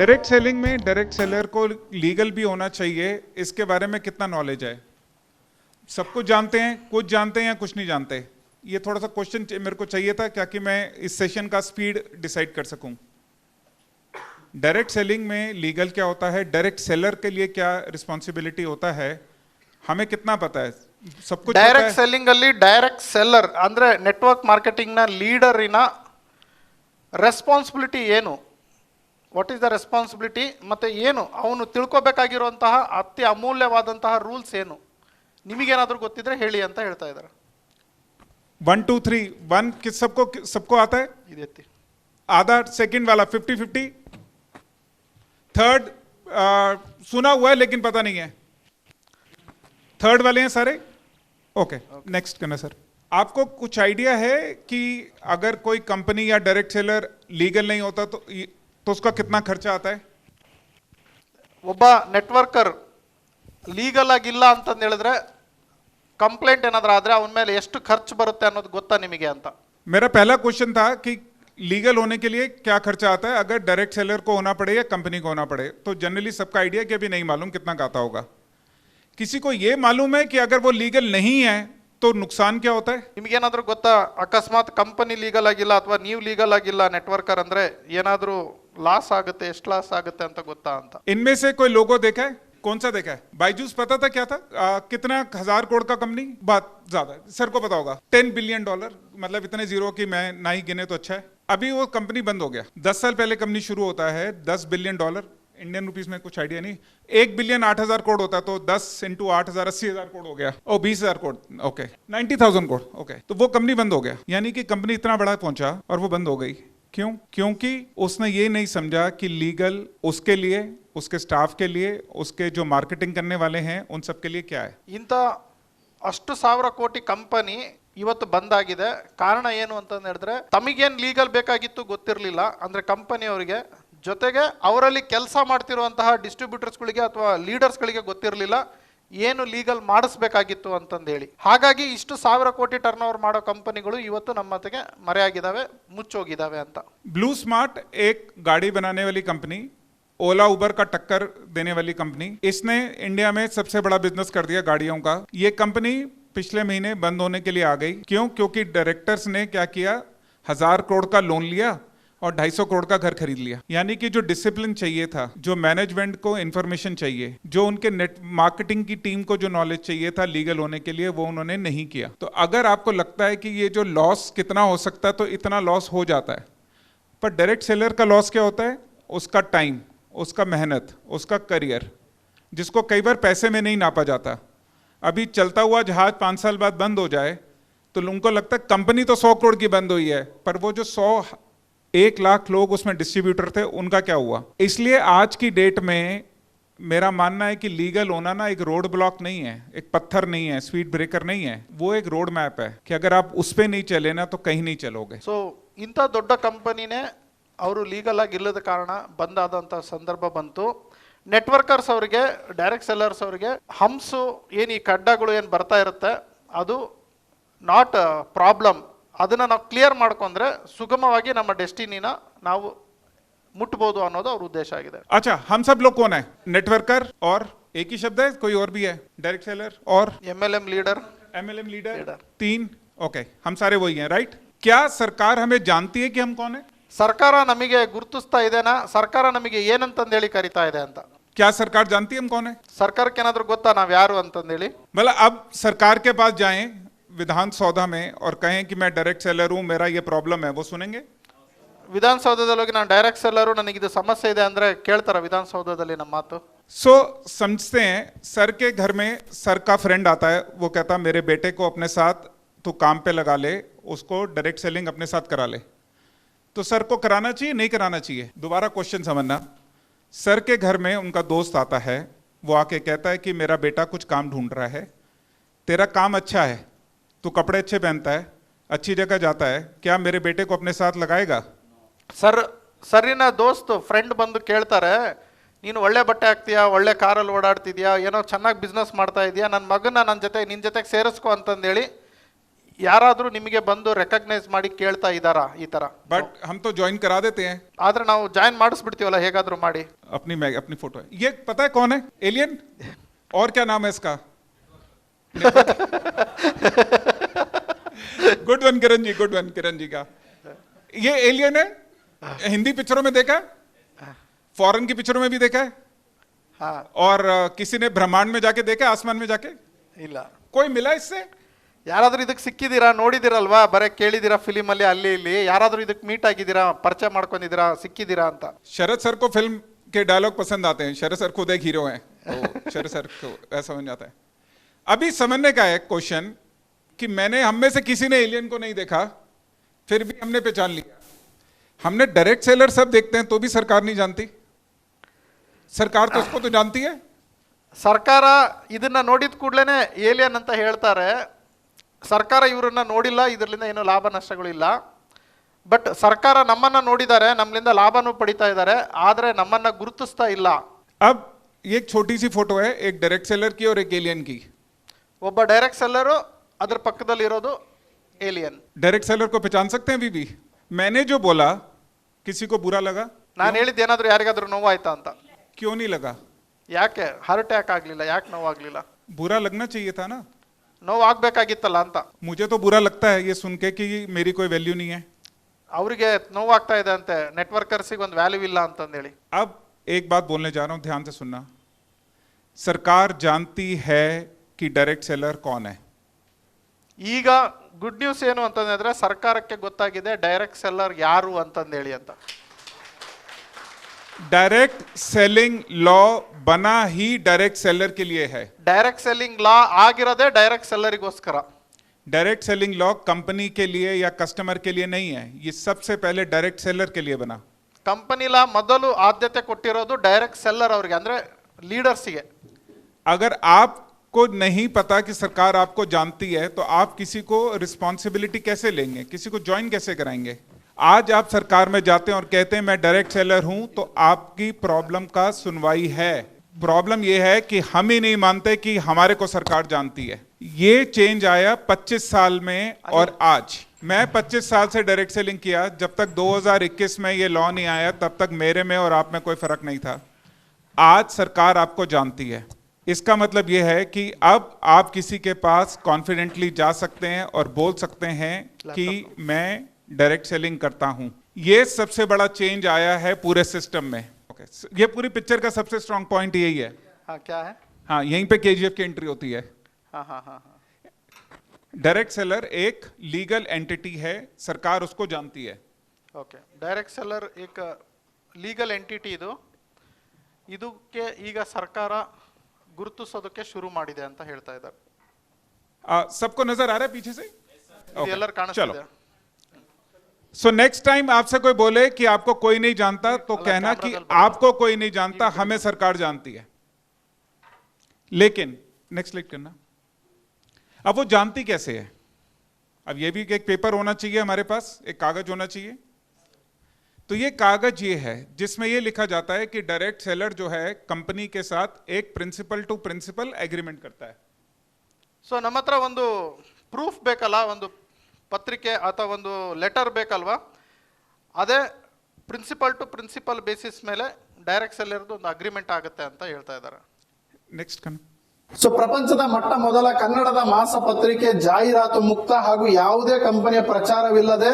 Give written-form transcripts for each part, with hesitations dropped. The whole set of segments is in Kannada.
डायरेक्ट सेलिंग में डायरेक्ट सेलर को लीगल भी होना चाहिए, इसके बारे में कितना नॉलेज है? सब कुछ जानते हैं, कुछ जानते हैं या कुछ नहीं जानते? ये थोड़ा सा क्वेश्चन मेरे को चाहिए था क्या कि मैं इस सेशन का स्पीड डिसाइड कर सकूं। डायरेक्ट सेलिंग में लीगल क्या होता है, डायरेक्ट सेलर के लिए क्या रिस्पॉन्सिबिलिटी होता है, हमें कितना पता है? सब कुछ ಡೈರೆಕ್ಟ್ ಸೆಲ್ಲಿಂಗ್ ಅಲ್ಲಿ ಡೈರೆಕ್ಟ್ ಸೆಲ್ಲರ್ ಅಂದ್ರೆ ನೆಟ್ವರ್ಕ್ ಮಾರ್ಕೆಟಿಂಗ್ ನ ಲೀಡರಿನ ರೆಸ್ಪಾನ್ಸಿಬಿಲಿಟಿ ಏನು, ವಾಟ್ ಈಸ್ ದ ರೆಸ್ಪಾನ್ಸಿಬಿಲಿಟಿ, ಮತ್ತೆ ಏನು ಅವನು ತಿಳ್ಕೊಬೇಕಾಗಿರುವಂತಹ ಅತಿ ಅಮೂಲ್ಯವಾದಂತಹ ರೂಲ್ಸ್ ಏನು, ನಿಮಗೇನಾದ್ರೂ ಗೊತ್ತಿದ್ರೆ ಹೇಳಿ ಅಂತ ಹೇಳ್ತಾ ಇದ್ದಾರೆ. 1 2 3 1 सबको आता है? ಇದೆತ್ತಿ आधा सेकंड वाला 50-50, थर्ड सुना हुआ है लेकिन पता नहीं है, थर्ड वाले हैं सारे? ओके, नेक्स्ट करना सर. आपको कुछ आइडिया है कि अगर कोई कंपनी या डायरेक्ट सेलर लीगल नहीं होता तो उसका कितना खर्चा आता है? ಒಬ್ಬ ನೆಟ್ವರ್ಕರ್ ಲೀಗಲ್ ಆಗಿಲ್ಲ ಅಂತಂದು ಹೇಳಿದ್ರೆ ಕಂಪ್ಲೇಂಟ್ ಏನಾದ್ರೂ ಆದ್ರೆ ಅವನ ಮೇಲೆ ಎಷ್ಟು ಖರ್ಚು ಬರುತ್ತೆ ಅನ್ನೋದು ಗೊತ್ತಾ ನಿಮಗೆ ಅಂತ. मेरा पहला क्वेश्चन था कि लीगल होने के लिए क्या खर्चा आता है अगर डायरेक्ट सेलर को होना पड़े या कंपनी को होना पड़े. तो जनरली सबका आइडिया कि अभी नहीं मालूम कितना का आता होगा. किसी को ये मालूम है कि अगर वो लीगल नहीं है तो नुकसान क्या होता है? ನಿಮಗೇನಾದ್ರೂ ಗೊತ್ತಾ, ಅಕಸ್ಮಾತ್ ಕಂಪನಿ ಲೀಗಲ್ ಆಗಿಲ್ಲ ಅಥವಾ ನೀವು ಲೀಗಲ್ ಆಗಿಲ್ಲ ನೆಟ್ವರ್ಕರ್ ಅಂದ್ರೆ ಏನಾದ್ರೂ ಲಾಸ್ ಆಗುತ್ತೆ, ಎಷ್ಟು ಲಾಸ್ ಆಗುತ್ತೆ ಅಂತ ಗೊತ್ತಾ ಅಂತ. इनमें से कोई लोगो देखा है? कौन सा देखा है? बायजूस पता था क्या था? कितना 1000 करोड़ का कंपनी? बात ज्यादा है, सर को पता होगा. $10 बिलियन, मतलब इतने जीरो की मैं ना ही गिने तो अच्छा है. अभी वो कंपनी बंद हो गया. 10 साल पहले कंपनी शुरू होता है, $10 बिलियन, इंडियन रुपीस में कुछ आइडिया नहीं, 1 बिलियन 8000 करोड़ होता है, तो 10 इंटू 8000 80,000 करोड़ हो गया. ओ 20,000 करोड़, ओके, 90,000 करोड़, ओके. तो वो कंपनी बंद हो गया, यानी कि कंपनी इतना बड़ा पहुंचा और वो बंद हो गई. क्यों? क्योंकि उसने ये नहीं समझा कि लीगल उसके लिए, उसके स्टाफ के लिए, उसके जो मार्केटिंग करने वाले हैं उन सब के लिए क्या है. ಇಂಥ ಅಷ್ಟು ಸಾವಿರ ಕೋಟಿ ಕಂಪನಿ ಇವತ್ತು ಬಂದ್ ಆಗಿದೆ. ಕಾರಣ ಏನು ಅಂತ ಹೇಳಿದ್ರೆ ತಮಗೇನು ಲೀಗಲ್ ಬೇಕಾಗಿತ್ತು ಗೊತ್ತಿರಲಿಲ್ಲ, ಅಂದ್ರೆ ಕಂಪನಿಯವರಿಗೆ, ಜೊತೆಗೆ ಅವರಲ್ಲಿ ಕೆಲಸ ಮಾಡ್ತಿರುವಂತಹ ಡಿಸ್ಟ್ರಿಬ್ಯೂಟರ್ಸ್ಗಳಿಗೆ ಅಥವಾ ಲೀಡರ್ಸ್ಗಳಿಗೆ ಗೊತ್ತಿರಲಿಲ್ಲ ಏನು ಲೀಗಲ್ ಮಾಡಿಸ್ಬೇಕಾಗಿತ್ತು ಅಂತಂದೇಳಿ. ಹಾಗಾಗಿ ಇಷ್ಟು 1000 ಕೋಟಿ ಟರ್ನ್ ಓವರ್ ಮಾಡೋ ಕಂಪನಿಗಳು ಇವತ್ತು ನಮ್ಮ ಜೊತೆಗೆ ಮರೆಯಾಗಿದ್ದಾವೆ, ಮುಚ್ಚೋಗಿದ್ದಾವೆ ಅಂತ. ब्लू स्मार्ट एक गाड़ी बनाने वाली कंपनी, ओला उबर का टक्कर देने वाली कंपनी, इसने इंडिया में सबसे बड़ा बिजनेस कर दिया गाड़ियों का. ये कंपनी पिछले महीने बंद होने के लिए आ गई. क्यों? क्योंकि डायरेक्टर्स ने क्या किया, 1000 करोड़ का लोन लिया और 250 करोड़ का घर खरीद लिया. यानी कि जो डिसिप्लिन चाहिए था, जो मैनेजमेंट को इंफॉर्मेशन चाहिए, जो उनके नेट मार्केटिंग की टीम को जो नॉलेज चाहिए था लीगल होने के लिए, वो उन्होंने नहीं किया. तो अगर आपको लगता है कि ये जो लॉस कितना हो सकता है, तो इतना लॉस हो जाता है. पर डायरेक्ट सेलर का लॉस क्या होता है? उसका टाइम, उसका मेहनत, उसका करियर, जिसको कई बार पैसे में नहीं नापा जाता. अभी चलता हुआ जहाज 5 साल बाद बंद हो जाए तो उनको लगता है कंपनी तो 100 करोड़ की बंद हुई है, पर वो जो 1 लाख लोग उसमें डिस्ट्रीब्यूटर थे उनका क्या हुआ. इसलिए आज की डेट में मेरा मानना है कि लीगल होना ना एक रोड ब्लॉक नहीं है, एक पत्थर नहीं है, स्पीड ब्रेकर नहीं है, वो एक रोड मैप है कि अगर आप उस पे नहीं चले ना तो कहीं नहीं चलोगे. ಸೊ ಇಂಥ ದೊಡ್ಡ ಕಂಪನಿನೇ ಅವರು ಲೀಗಲ್ ಆಗಿ ಇಲ್ಲದ ಕಾರಣ ಬಂದ್ ಆದಂಥ ಸಂದರ್ಭ ಬಂತು. ನೆಟ್ವರ್ಕರ್ಸ್ ಅವರಿಗೆ, ಡೈರೆಕ್ಟ್ ಸೆಲ್ಲರ್ಸ್ ಅವರಿಗೆ ಹಂಸು ಏನು ಈ ಕಡ್ಡಗಳು ಏನು ಬರ್ತಾ ಇರುತ್ತೆ ಅದು ನಾಟ್ ಪ್ರಾಬ್ಲಮ್. ಅದನ್ನು ನಾವು ಕ್ಲಿಯರ್ ಮಾಡ್ಕೊಂಡ್ರೆ ಸುಗಮವಾಗಿ ನಮ್ಮ ಡೆಸ್ಟಿನಿನ ನಾವು ಮುಟ್ಬೋದು ಅನ್ನೋದು ಅವ್ರ ಉದ್ದೇಶ ಆಗಿದೆ. अच्छा, हम सब लोग कौन है? नेटवर्कर और एक ही शब्द है, कोई और भी है? डायरेक्ट सेलर और MLM leader, MLM leader, 3, okay, हम सारे वही हैं, राइट? क्या सरकार हमें जानती है कि हम कौन है? ಸರ್ಕಾರ ನಮಗೆ ಗುರುತಿಸ್ತಾ ಇದೆನಾ, ಸರ್ಕಾರ ನಮಗೆ ಏನಂತಂದೇಳಿ ಕರಿತಾ ಇದೆ ಅಂತ? क्या सरकार जानती है हम कौन है? ಸರ್ಕಾರಕ್ಕೆ ಏನಾದರೂ ಗೊತ್ತಾ ನಾವು ಯಾರು ಅಂತಂದೇಳಿ? मतलब अब सरकार के पास जाएं विधान सौधा में और कहें कि मैं डायरेक्ट सेलर हूं, मेरा ये प्रॉब्लम है, वो सुनेंगे? ವಿಧಾನಸೌಧದಲ್ಲಿ ಹೋಗಿ ನಾನು ಡೈರೆಕ್ಟ್ ಸೆಲ್ಲರು, ನನಗಿದು ಸಮಸ್ಯೆ ಇದೆ ಅಂದ್ರೆ ಕೇಳ್ತಾರ ವಿಧಾನಸೌಧದಲ್ಲಿ ನಮ್ಮ ಮಾತು? सो समझते हैं सर के घर में सर का फ्रेंड आता है, वो कहता मेरे बेटे को अपने साथ तू काम पे लगा ले, उसको डायरेक्ट सेलिंग अपने साथ करा ले. तो सर को कराना चाहिए, नहीं कराना चाहिए? दोबारा क्वेश्चन समझना. सर के घर में उनका दोस्त आता है, वो आके कहता है कि मेरा बेटा कुछ काम ढूंढ रहा है, तेरा काम अच्छा है, तू कपड़े अच्छे पहनता है, अच्छी जगह जाता है, क्या मेरे बेटे को अपने साथ लगाएगा? ಸರಿನ ದೋಸ್ತ್ ಫ್ರೆಂಡ್ ಬಂದು ಕೇಳ್ತಾರೆ, ನೀನು ಒಳ್ಳೆ ಬಟ್ಟೆ ಹಾಕ್ತೀಯಾ, ಒಳ್ಳೆ ಕಾರಲ್ಲಿ ಓಡಾಡ್ತಿದ್ಯಾ, ಏನೋ ಚೆನ್ನಾಗಿ ಬಿಸ್ನೆಸ್ ಮಾಡ್ತಾ ಇದೆಯಾ, ನನ್ನ ಮಗನ ನಿನ್ನ ಜೊತೆಗೆ ಸೇರಿಸ್ಕೊ ಅಂತಂದೇಳಿ ಯಾರಾದ್ರೂ ನಿಮಗೆ ಬಂದು ರೆಕಗ್ನೈಸ್ ಮಾಡಿ ಕೇಳ್ತಾ ಇದ್ದಾರಾ ಈ ತರ? बट हम तो ज्वाइन करा देते हैं ಆದ್ರೆ ನಾವು ಜಾಯಿನ್ ಮಾಡಿಸ್ಬಿಡ್ತೀವಲ್ಲ ಹೇಗಾದ್ರೂ ಮಾಡಿ. अपनी फोटो है। ये पता है कौन है? एलियन। और क्या नाम है इसका? Good one Kiran ji, good one Kiran ji का। ये एलियन है। हिंदी पिक्चरों में देखा है, फॉरेन की पिक्चरों में भी देखा है, ಹಾ और किसी ने ब्रह्मांड में जाके देखा है, आसमान में जाके? ಇಲ್ಲ. कोई मिला इससे? ಯಾರಾದ್ರೂ ಇದಕ್ಕೆ ಸಿಕ್ಕಿದ್ದೀರಾ? ನೋಡಿದಿರಲ್ವಾ? ಬರೇ ಕೇಳಿದಿರಾ ಫಿಲಿಮ್ ಅಲ್ಲಿ ಅಲ್ಲಿ ಇಲ್ಲಿ? ಯಾರಾದ್ರೂ ಇದಕ್ಕೆ ಮೀಟ್ ಆಗಿದ್ದೀರಾ? ಪರಿಚಯ ಮಾಡ್ಕೊಂಡಿದ್ದೀರಾ? ಸಿಕ್ಕಿದ್ದೀರಾ ಅಂತ? शरद सर को फिल्म के डायलॉग पसंद आते हैं। शरद सर खुद एक हीरो हैं, तो शरद सर को ऐसा समझ आता है। अभी समझने का है क्वेश्चन कि हम में से किसी ने एलियन को नहीं देखा, फिर भी हमने पहचान लिया। हमने डायरेक्ट सेलर सब देखते हैं तो भी सरकार नहीं जानती। सरकार तो उसको तो जानती है। ಸರ್ಕಾರ ಇದನ್ನ ನೋಡಿದ ಕೂಡಲೇ ಏಲಿಯನ್ ಅಂತ ಹೇಳ್ತಾರೆ. ಸರ್ಕಾರ ಇವರನ್ನ ನೋಡಿಲ್ಲ, ಇದರಿಂದ ಏನೋ ಲಾಭ ನಷ್ಟಗಳಿಲ್ಲ. ಬಟ್ ಸರ್ಕಾರ ನಮ್ಮನ್ನ ನೋಡಿದ್ದಾರೆ, ನಮ್ಮಿಂದ ಲಾಭನೂ ಪಡಿತಾ ಇದ್ದಾರೆ, ಆದ್ರೆ ನಮ್ಮನ್ನ ಗುರುತಿಸ್ತಾ ಇಲ್ಲ. अब ये एक छोटी सी फोटो है, एक डायरेक्ट सेलर की और एक एलियन की। ಒಬ್ಬ ಡೈರೆಕ್ಟ್ ಸೆಲ್ಲರು, ಅದ್ರ ಪಕ್ಕದಲ್ಲಿ ಇರೋದು ಏಲಿಯನ್. डायरेक्ट सेलर को पहचान सकते हैं अभी भी? मैंने जो बोला किसी को बुरा लगा? ನಾನು ಹೇಳಿದ್ದು ಏನಾದ್ರೂ ಯಾರಿಗಾದ್ರೂ ನೋವಾಯ್ತಾ ಅಂತ? क्यों नहीं लगा? ಯಾಕೆ ಹಾರ್ಟ್ ಅಟ್ಯಾಕ್ ಆಗ್ಲಿಲ್ಲ? ಯಾಕೆ ನೋವಾಗ್ಲಿಲ್ಲ? बुरा लगना चाहिए था ना। ನೋವಾಗ್ಬೇಕಾಗಿತ್ತಲ್ಲ ಅಂತ. मुझे तो बुरा लगता है ये सुन के कि मेरी कोई वैल्यू नहीं है। ಅವ್ರಿಗೆ ನೋವಾಗ್ತಾ ಇದೆ ಅಂತೆ, ನೆಟ್ವರ್ಕರ್ಸಿಗೆ ಒಂದು ವ್ಯಾಲ್ಯೂ ಇಲ್ಲ ಅಂತಂದೇಳಿ. अब एक बात बोलने जा रहा हूं, ध्यान से सुनना। सरकार जानती है कि डायरेक्ट सेलर कौन है। ಈಗ ಗುಡ್ ನ್ಯೂಸ್ ಏನು ಅಂತಂದ್ರೆ ಸರ್ಕಾರಕ್ಕೆ ಗೊತ್ತಾಗಿದೆ ಡೈರೆಕ್ಟ್ ಸೆಲ್ಲರ್ ಯಾರು ಅಂತಂದೇಳಿ ಅಂತ. डायरेक्ट सेलिंग लॉ बना ही डायरेक्ट सेलर के लिए है। ಡೈರೆಕ್ಟ್ ಸೆಲ್ಲಿಂಗ್ ಲಾ ಆಗಿರೋದೇ ಡೈರೆಕ್ಟ್ ಸೆಲ್ಲರಿಗೋಸ್ಕರ. डायरेक्ट सेलिंग लॉ कंपनी के लिए या कस्टमर के लिए नहीं है, ये सबसे पहले डायरेक्ट सेलर के लिए बना। ಕಂಪನಿ ಲಾ ಮೊದಲು ಆದ್ಯತೆ ಕೊಟ್ಟಿರೋದು ಡೈರೆಕ್ಟ್ ಸೆಲ್ಲರ್ ಅವರಿಗೆ, ಅಂದ್ರೆ ಲೀಡರ್ಸ್ಗೆ. अगर आपको नहीं पता कि सरकार आपको जानती है तो आप किसी को रिस्पॉन्सिबिलिटी कैसे लेंगे, किसी को ज्वाइन कैसे कराएंगे? आज आप सरकार में जाते हैं और कहते हैं मैं डायरेक्ट सेलर हूं, तो आपकी प्रॉब्लम का सुनवाई है। प्रॉब्लम यह है कि हम ही नहीं मानते कि हमारे को सरकार जानती है। ये चेंज आया 25 साल में, और आज मैं 25 साल से डायरेक्ट सेलिंग किया। जब तक 2021 में ये लॉ नहीं आया तब तक मेरे में और आप में कोई फर्क नहीं था। आज सरकार आपको जानती है। इसका मतलब यह है कि अब आप किसी के पास कॉन्फिडेंटली जा सकते हैं और बोल सकते हैं कि मैं डायरेक्ट सेलिंग करता हूं। ये सबसे बड़ा चेंज आया है पूरे सिस्टम में। ये पूरी पिक्चर का सबसे स्ट्रांग पॉइंट यही है। हाँ, क्या है? हाँ, यहीं पे केजीएफ की एंट्री होती है। हाँ हाँ हाँ हाँ. डायरेक्ट सेलर एक लीगल एंटिटी है, सरकार उसको जानती है। ಓಕೆ, ಡೈರೆಕ್ಟ್ ಸೆಲ್ಲರ್ ಏಕ ಲೀಗಲ್ ಎಂಟಿಟಿ ಇದು. ಇದಕ್ಕೆ ಈಗ ಸರ್ಕಾರ ಗುರುತಿಸೋದಕ್ಕೆ ಶುರು ಮಾಡಿದೆ ಅಂತ ಹೇಳ್ತಾ ಇದ್ದಾರೆ. सबको नजर आ रहा है पीछे से? ಎಲ್ಲರೂ ಕಾಣಿಸ್ತಿದೆ. सो नेक्स्ट टाइम आपसे कोई बोले कि आपको कोई नहीं जानता तो कहना कि आपको कोई नहीं जानता, हमें सरकार जानती है। लेकिन नेक्स्ट क्लिक करना। अब वो जानती कैसे है? अब ये भी एक पेपर होना चाहिए हमारे पास, एक कागज होना चाहिए। तो ये कागज ये है जिसमें ये लिखा जाता है कि डायरेक्ट सेलर जो है कंपनी के साथ एक प्रिंसिपल टू प्रिंसिपल एग्रीमेंट करता है। ಸೊ ನಮ್ಮ ಹತ್ರ ಒಂದು ಪ್ರೂಫ್ ಬೇಕಲ್ಲ, ಒಂದು ಪತ್ರಿಕೆ ಅಥವಾ ಒಂದು ಲೆಟರ್ ಬೇಕಲ್ವಾ? ಅದೇ ಪ್ರಿನ್ಸಿಪಲ್ ಟು ಪ್ರಿನ್ಸಿಪಲ್ ಬೇಸಿಸ್ ಮೇಲೆ ಡೈರೆಕ್ಟ್ ಸೆಲ್ಲರ್ದು ಒಂದು ಅಗ್ರಿಮೆಂಟ್ ಆಗುತ್ತೆ ಅಂತ ಹೇಳ್ತಾ ಇದ್ದಾರೆ. ನೆಕ್ಸ್ಟ್ ಕನ್. ಸೊ ಪ್ರಪಂಚದ ಮೊಟ್ಟ ಮೊದಲ ಕನ್ನಡದ ಮಾಸ ಪತ್ರಿಕೆ ಜಾಹೀರಾತು ಮುಕ್ತ ಹಾಗೂ ಯಾವುದೇ ಕಂಪನಿಯ ಪ್ರಚಾರವಿಲ್ಲದೆ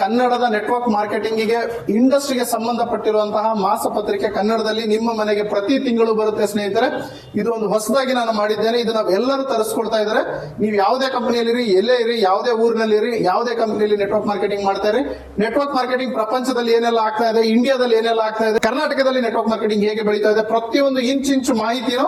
ಕನ್ನಡದ ನೆಟ್ವರ್ಕ್ ಮಾರ್ಕೆಟಿಂಗಿಗೆ ಇಂಡಸ್ಟ್ರಿಗೆ ಸಂಬಂಧಪಟ್ಟಿರುವಂತಹ ಮಾಸ ಪತ್ರಿಕೆ ಕನ್ನಡದಲ್ಲಿ ನಿಮ್ಮ ಮನೆಗೆ ಪ್ರತಿ ತಿಂಗಳು ಬರುತ್ತೆ ಸ್ನೇಹಿತರೆ. ಇದು ಒಂದು ಹೊಸದಾಗಿ ನಾನು ಮಾಡಿದ್ದೇನೆ, ಇದನ್ನ ಎಲ್ಲರೂ ತರಿಸ್ಕೊಳ್ತಾ ಇದ್ದಾರೆ. ನೀವು ಯಾವುದೇ ಕಂಪನಿಯಲ್ಲಿರಿ, ಎಲ್ಲೇ ಇರಿ, ಯಾವುದೇ ಊರಿನಲ್ಲಿರಿ, ಯಾವುದೇ ಕಂಪನಿಯಲ್ಲಿ ನೆಟ್ವರ್ಕ್ ಮಾರ್ಕೆಟಿಂಗ್ ಮಾಡ್ತಾ ಇರಿ. ನೆಟ್ವರ್ಕ್ ಮಾರ್ಕೆಟಿಂಗ್ ಪ್ರಪಂಚದಲ್ಲಿ ಏನೆಲ್ಲ ಆಗ್ತಾ ಇದೆ, ಇಂಡಿಯಾದಲ್ಲಿ ಏನೆಲ್ಲ ಆಗ್ತಾ ಇದೆ, ಕರ್ನಾಟಕದಲ್ಲಿ ನೆಟ್ವರ್ಕ್ ಮಾರ್ಕೆಟಿಂಗ್ ಹೇಗೆ ಬೆಳೀತಾ ಇದೆ, ಪ್ರತಿಯೊಂದು ಇಂಚು ಮಾಹಿತಿನೂ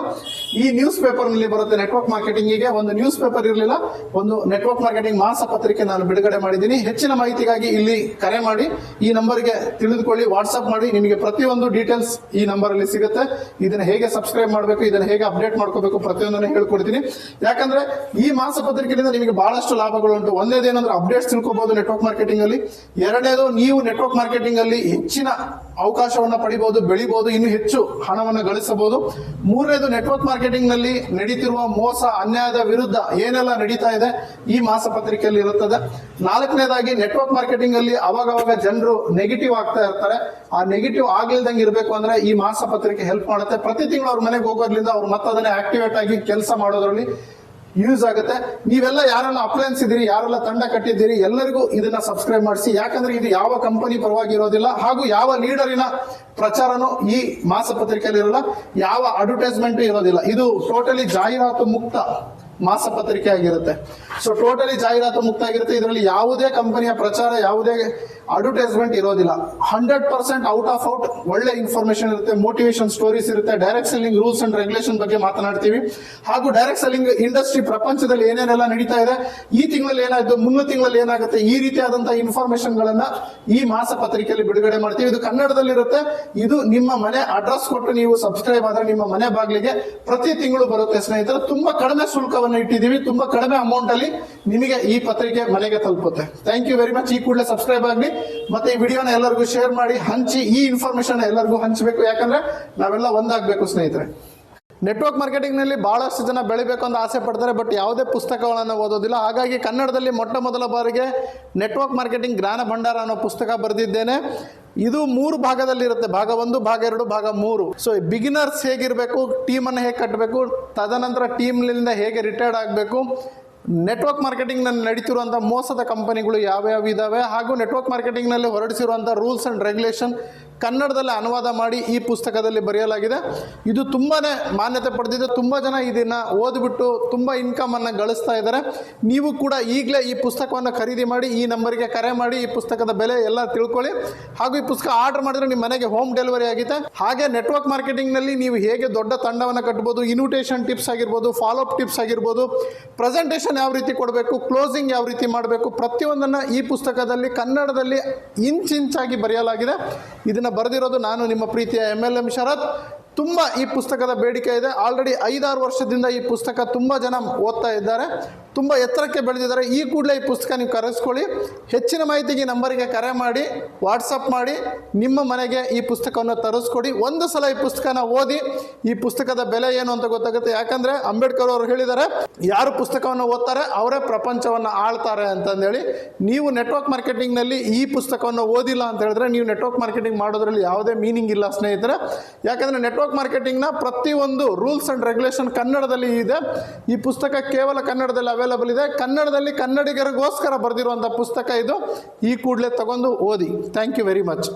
ಈ ನ್ಯೂಸ್ ಪೇಪರ್ ನಲ್ಲಿ ಬರುತ್ತೆ. ನೆಟ್ವರ್ಕ್ ಮಾರ್ಕೆಟಿಂಗಿಗೆ ಒಂದು ನ್ಯೂಸ್ ಪೇಪರ್ ಇರಲಿಲ್ಲ, ಒಂದು ನೆಟ್ವರ್ಕ್ ಮಾರ್ಕೆಟಿಂಗ್ ಮಾಸ ಪತ್ರಿಕೆ ನಾನು ಬಿಡುಗಡೆ ಮಾಡಿದ್ದೀನಿ. ಹೆಚ್ಚಿನ ಮಾಹಿತಿಗಾಗಿ ಇಲ್ಲಿ ಕರೆ ಮಾಡಿ, ಈ ನಂಬರ್ಗೆ ತಿಳಿದುಕೊಳ್ಳಿ, ವಾಟ್ಸ್ಆಪ್ ಮಾಡಿ, ನಿಮಗೆ ಪ್ರತಿಯೊಂದು ಡೀಟೇಲ್ಸ್ ಈ ನಂಬರ್ ಅಲ್ಲಿ ಸಿಗುತ್ತೆ. ಇದನ್ನ ಹೇಗೆ ಸಬ್ಸ್ಕ್ರೈಬ್ ಮಾಡಬೇಕು, ಇದನ್ನ ಹೇಗೆ ಅಪ್ಡೇಟ್ ಮಾಡ್ಕೋಬೇಕು, ಪ್ರತಿಯೊಂದನ್ನು ಹೇಳ್ಕೊಡ್ತೀನಿ. ಯಾಕಂದ್ರೆ ಈ ಮಾಸ ಪತ್ರಿಕೆಯಿಂದ ನಿಮಗೆ ಬಹಳಷ್ಟು ಲಾಭಗಳುಂಟು. ಒಂದೇದೇನಂದ್ರೆ ಅಪ್ಡೇಟ್ಸ್ ತಿಳ್ಕೋಬಹುದು ನೆಟ್ವರ್ಕ್ ಮಾರ್ಕೆಟಿಂಗ್ ಅಲ್ಲಿ. ಎರಡನೇದು, ನೀವು ನೆಟ್ವರ್ಕ್ ಮಾರ್ಕೆಟಿಂಗ್ ಅಲ್ಲಿ ಹೆಚ್ಚಿನ ಅವಕಾಶವನ್ನು ಪಡಿಬಹುದು, ಬೆಳಿಬಹುದು, ಇನ್ನು ಹೆಚ್ಚು ಹಣವನ್ನು ಗಳಿಸಬಹುದು. ಮೂರನೇದು, ನೆಟ್ವರ್ಕ್ ಮಾರ್ಕೆಟಿಂಗ್ ನಲ್ಲಿ ನಡೀತಿರುವ ಮೋಸ ಅನ್ಯಾಯದ ವಿರುದ್ಧ ಏನೆಲ್ಲ ನಡೀತಾ ಇದೆ ಈ ಮಾಸಪತ್ರಿಕೆಯಲ್ಲಿ ಇರುತ್ತದೆ. ನಾಲ್ಕನೇದಾಗಿ, ನೆಟ್ವರ್ಕ್ ಮಾರ್ಕೆಟಿಂಗ್ ಅಲ್ಲಿ ಅವಾಗವಾಗ ಜನರು ನೆಗೆಟಿವ್ ಆಗ್ತಾ ಇರ್ತಾರೆ. ಆ ನೆಗೆಟಿವ್ ಆಗ್ಲಿಲ್ದಂಗೆ ಇರಬೇಕು ಅಂದ್ರೆ ಈ ಮಾಸಪತ್ರಿಕೆ ಹೆಲ್ಪ್ ಮಾಡುತ್ತೆ. ಪ್ರತಿ ತಿಂಗಳು ಅವ್ರ ಮನೆಗೆ ಹೋಗೋದ್ರಿಂದ ಅವ್ರು ಮತ್ತೆ ಅದನ್ನೇ ಆಕ್ಟಿವೇಟ್ ಆಗಿ ಕೆಲಸ ಮಾಡೋದ್ರಲ್ಲಿ ಯೂಸ್ ಆಗುತ್ತೆ. ನೀವೆಲ್ಲ ಯಾರೆಲ್ಲ ಅಪ್ಲಯನ್ಸ್ ಇದ್ದೀರಿ, ಯಾರೆಲ್ಲ ತಂಡ ಕಟ್ಟಿದ್ದೀರಿ, ಎಲ್ಲರಿಗೂ ಇದನ್ನ ಸಬ್ಸ್ಕ್ರೈಬ್ ಮಾಡಿಸಿ. ಯಾಕಂದ್ರೆ ಇದು ಯಾವ ಕಂಪನಿ ಪರವಾಗಿ ಇರೋದಿಲ್ಲ, ಹಾಗೂ ಯಾವ ಲೀಡರಿನ ಪ್ರಚಾರನೂ ಈ ಮಾಸಪತ್ರಿಕೆಯಲ್ಲಿ ಇರಲ್ಲ, ಯಾವ ಅಡ್ವರ್ಟೈಸ್ಮೆಂಟ್ ಇರೋದಿಲ್ಲ. ಇದು ಟೋಟಲಿ ಜಾಹೀರಾತು ಮುಕ್ತ ಮಾಸಪತ್ರಿಕೆ ಆಗಿರುತ್ತೆ. ಸೊ ಟೋಟಲಿ ಜಾಹೀರಾತು ಮುಕ್ತ ಆಗಿರುತ್ತೆ. ಇದರಲ್ಲಿ ಯಾವುದೇ ಕಂಪನಿಯ ಪ್ರಚಾರ, ಯಾವುದೇ ಅಡ್ವರ್ಟೈಸ್ಮೆಂಟ್ ಇರೋದಿಲ್ಲ. 100% ಔಟ್ ಆಫ್ ಔಟ್ ಒಳ್ಳೆ ಇನ್ಫಾರ್ಮೇಶನ್ ಇರುತ್ತೆ, ಮೋಟಿವೇಶನ್ ಸ್ಟೋರೀಸ್ ಇರುತ್ತೆ, direct selling rules and regulation ಬಗ್ಗೆ ಮಾತನಾಡ್ತೀವಿ. ಹಾಗೂ ಡೈರೆಕ್ಟ್ ಸೆಲ್ಲಿಂಗ್ ಇಂಡಸ್ಟ್ರಿ ಪ್ರಪಂಚದಲ್ಲಿ ಏನೇನೆಲ್ಲ ನಡೀತಾ ಇದೆ, ಈ ತಿಂಗಳಲ್ಲಿ ಏನಾಯ್ತು, ಮುಂದಿನ ತಿಂಗಳಲ್ಲಿ ಏನಾಗುತ್ತೆ, ಈ ರೀತಿಯಾದಂತಹ ಇನ್ಫಾರ್ಮೇಶನ್ ಗಳನ್ನ ಈ ಮಾಸಪತ್ರಿಕೆಯಲ್ಲಿ ಬಿಡುಗಡೆ ಮಾಡ್ತೀವಿ. ಇದು ಕನ್ನಡದಲ್ಲಿರುತ್ತೆ. ಇದು ನಿಮ್ಮ ಮನೆ ಅಡ್ರೆಸ್ ಕೊಟ್ಟು ನೀವು ಸಬ್ಸ್ಕ್ರೈಬ್ ಆದ್ರೆ ನಿಮ್ಮ ಮನೆ ಬಾಗಿಲಿಗೆ ಪ್ರತಿ ತಿಂಗಳು ಬರುತ್ತೆ ಸ್ನೇಹಿತರೆ. ತುಂಬಾ ಕಡಿಮೆ ಶುಲ್ಕವನ್ನು ಇಟ್ಟಿದ್ದೀವಿ, ತುಂಬಾ ಕಡಿಮೆ ಅಮೌಂಟ್ ಅಲ್ಲಿ ನಿಮಗೆ ಈ ಪತ್ರಿಕೆ ಮನೆಗೆ ತಲುಪುತ್ತೆ. Thank you very much. ಈ ಕೂಡಲೇ ಸಬ್ಸ್ಕ್ರೈಬ್ ಆಗಲಿ, ಮತ್ತೆ ಈ ವಿಡಿಯೋನ ಎಲ್ಲರಿಗೂ ಶೇರ್ ಮಾಡಿ, ಹಂಚಿ. ಈ ಇನ್ಫಾರ್ಮೇಶನ್ ಎಲ್ಲರಿಗೂ ಹಂಚಬೇಕು, ಯಾಕಂದ್ರೆ ನಾವೆಲ್ಲ ಒಂದಾಗಬೇಕು ಸ್ನೇಹಿತರೆ. ನೆಟ್ವರ್ಕ್ ಮಾರ್ಕೆಟಿಂಗ್ ನಲ್ಲಿ ಬಹಳಷ್ಟು ಜನ ಬೆಳಿಬೇಕು ಅಂತ ಆಸೆ ಪಡ್ತಾರೆ, ಬಟ್ ಯಾವುದೇ ಪುಸ್ತಕಗಳನ್ನು ಓದೋದಿಲ್ಲ. ಹಾಗಾಗಿ ಕನ್ನಡದಲ್ಲಿ ಮೊದಲ ಬಾರಿಗೆ ನೆಟ್ವರ್ಕ್ ಮಾರ್ಕೆಟಿಂಗ್ ಜ್ಞಾನ ಭಂಡಾರ ಅನ್ನೋ ಪುಸ್ತಕ ಬರೆದಿದ್ದೇನೆ. ಇದು 3 ಭಾಗದಲ್ಲಿರುತ್ತೆ, ಭಾಗ 1, ಭಾಗ 2, ಭಾಗ 3. ಸೊ ಬಿಗಿನರ್ಸ್ ಹೇಗಿರಬೇಕು, ಟೀಮ್ ಅನ್ನು ಹೇಗೆ ಕಟ್ಟಬೇಕು, ತದನಂತರ ಟೀಮ್ನಿಂದ ಹೇಗೆ ರಿಟೈರ್ಡ್ ಆಗಬೇಕು, ನೆಟ್ವರ್ಕ್ ಮಾರ್ಕೆಟಿಂಗ್ ನಲ್ಲಿ ನಡೀತಿರುವಂತಹ ಮೋಸದ ಕಂಪನಿಗಳು ಯಾವ್ಯಾವ ಇದಾವೆ, ಹಾಗೂ ನೆಟ್ವರ್ಕ್ ಮಾರ್ಕೆಟಿಂಗ್ ನಲ್ಲಿ ಹೊರಡಿಸಿರುವಂತಹ ರೂಲ್ಸ್ ಅಂಡ್ ರೆಗ್ಯುಲೇಷನ್ ಕನ್ನಡದಲ್ಲಿ ಅನುವಾದ ಮಾಡಿ ಈ ಪುಸ್ತಕದಲ್ಲಿ ಬರೆಯಲಾಗಿದೆ. ಇದು ತುಂಬಾನೇ ಮಾನ್ಯತೆ ಪಡೆದಿದೆ. ತುಂಬಾ ಜನ ಇದನ್ನ ಓದ್ಬಿಟ್ಟು ತುಂಬಾ ಇನ್ಕಮ್ ಅನ್ನ ಗಳಿಸ್ತಾ ಇದ್ದಾರೆ. ನೀವು ಕೂಡ ಈಗಲೇ ಈ ಪುಸ್ತಕವನ್ನು ಖರೀದಿ ಮಾಡಿ, ಈ ನಂಬರ್ಗೆ ಕರೆ ಮಾಡಿ, ಈ ಪುಸ್ತಕದ ಬೆಲೆ ಎಲ್ಲ ತಿಳ್ಕೊಳ್ಳಿ. ಹಾಗೂ ಈ ಪುಸ್ತಕ ಆರ್ಡರ್ ಮಾಡಿದ್ರೆ ನಿಮ್ಮ ಮನೆಗೆ ಹೋಮ್ ಡೆಲಿವರಿ ಆಗಿದೆ. ಹಾಗೆ ನೆಟ್ವರ್ಕ್ ಮಾರ್ಕೆಟಿಂಗ್ ನಲ್ಲಿ ನೀವು ಹೇಗೆ ದೊಡ್ಡ ತಂಡವನ್ನು ಕಟ್ಟಬಹುದು, ಇನ್ವಿಟೇಷನ್ ಟಿಪ್ಸ್ ಆಗಿರ್ಬೋದು, ಫಾಲೋ ಅಪ್ ಟಿಪ್ಸ್ ಆಗಿರ್ಬೋದು, ಪ್ರೆಸೆಂಟೇಷನ್ ಯಾವ ರೀತಿ ಕೊಡಬೇಕು, ಕ್ಲೋಸಿಂಗ್ ಯಾವ ರೀತಿ ಮಾಡಬೇಕು, ಪ್ರತಿಯೊಂದನ್ನು ಈ ಪುಸ್ತಕದಲ್ಲಿ ಕನ್ನಡದಲ್ಲಿ ಇಂಚಾಗಿ ಬರೆಯಲಾಗಿದೆ. ಇದನ್ನು ಬರೆದಿರೋದು ನಾನು, ನಿಮ್ಮ ಪ್ರೀತಿಯ MLM ಶರತ್. ತುಂಬ ಈ ಪುಸ್ತಕದ ಬೇಡಿಕೆ ಇದೆ. ಆಲ್ರೆಡಿ 5-6 ವರ್ಷದಿಂದ ಈ ಪುಸ್ತಕ ತುಂಬ ಜನ ಓದ್ತಾ ಇದ್ದಾರೆ, ತುಂಬ ಎತ್ತರಕ್ಕೆ ಬೆಳೆದಿದ್ದಾರೆ. ಈ ಕೂಡಲೇ ಈ ಪುಸ್ತಕ ನೀವು ಕರೆಸ್ಕೊಳ್ಳಿ. ಹೆಚ್ಚಿನ ಮಾಹಿತಿಗೆ ನಂಬರಿಗೆ ಕರೆ ಮಾಡಿ, ವಾಟ್ಸಪ್ ಮಾಡಿ, ನಿಮ್ಮ ಮನೆಗೆ ಈ ಪುಸ್ತಕವನ್ನು ತರಿಸ್ಕೊಡಿ. ಒಂದು ಸಲ ಈ ಪುಸ್ತಕನ ಓದಿ ಈ ಪುಸ್ತಕದ ಬೆಲೆ ಏನು ಅಂತ ಗೊತ್ತಾಗುತ್ತೆ. ಯಾಕಂದರೆ ಅಂಬೇಡ್ಕರ್ ಅವರು ಹೇಳಿದ್ದಾರೆ, ಯಾರು ಪುಸ್ತಕವನ್ನು ಓದ್ತಾರೆ ಅವರೇ ಪ್ರಪಂಚವನ್ನು ಆಳ್ತಾರೆ ಅಂತಂದೇಳಿ. ನೀವು ನೆಟ್ವರ್ಕ್ ಮಾರ್ಕೆಟಿಂಗ್ನಲ್ಲಿ ಈ ಪುಸ್ತಕವನ್ನು ಓದಿಲ್ಲ ಅಂತ ಹೇಳಿದ್ರೆ ನೀವು ನೆಟ್ವರ್ಕ್ ಮಾರ್ಕೆಟಿಂಗ್ ಮಾಡೋದ್ರಲ್ಲಿ ಯಾವುದೇ ಮೀನಿಂಗ್ ಇಲ್ಲ ಸ್ನೇಹಿತರೆ. ಯಾಕಂದರೆ ನೆಟ್ವರ್ಕ್ ಮಾರ್ಕೆಟಿಂಗ್ನ ಪ್ರತಿಯೊಂದು ರೂಲ್ಸ್ ಅಂಡ್ ರೆಗ್ಯುಲೇಷನ್ ಕನ್ನಡದಲ್ಲಿ ಇದೆ. ಈ ಪುಸ್ತಕ ಕೇವಲ ಕನ್ನಡದಲ್ಲಿ ಅವೈಲೇಬಲ್ ಇದೆ. ಕನ್ನಡದಲ್ಲಿ ಕನ್ನಡಿಗರಿಗೋಸ್ಕರ ಬರೆದಿರುವಂಥ ಪುಸ್ತಕ ಇದು. ಈ ಕೂಡಲೇ ತಗೊಂಡು ಓದಿ. Thank you very much.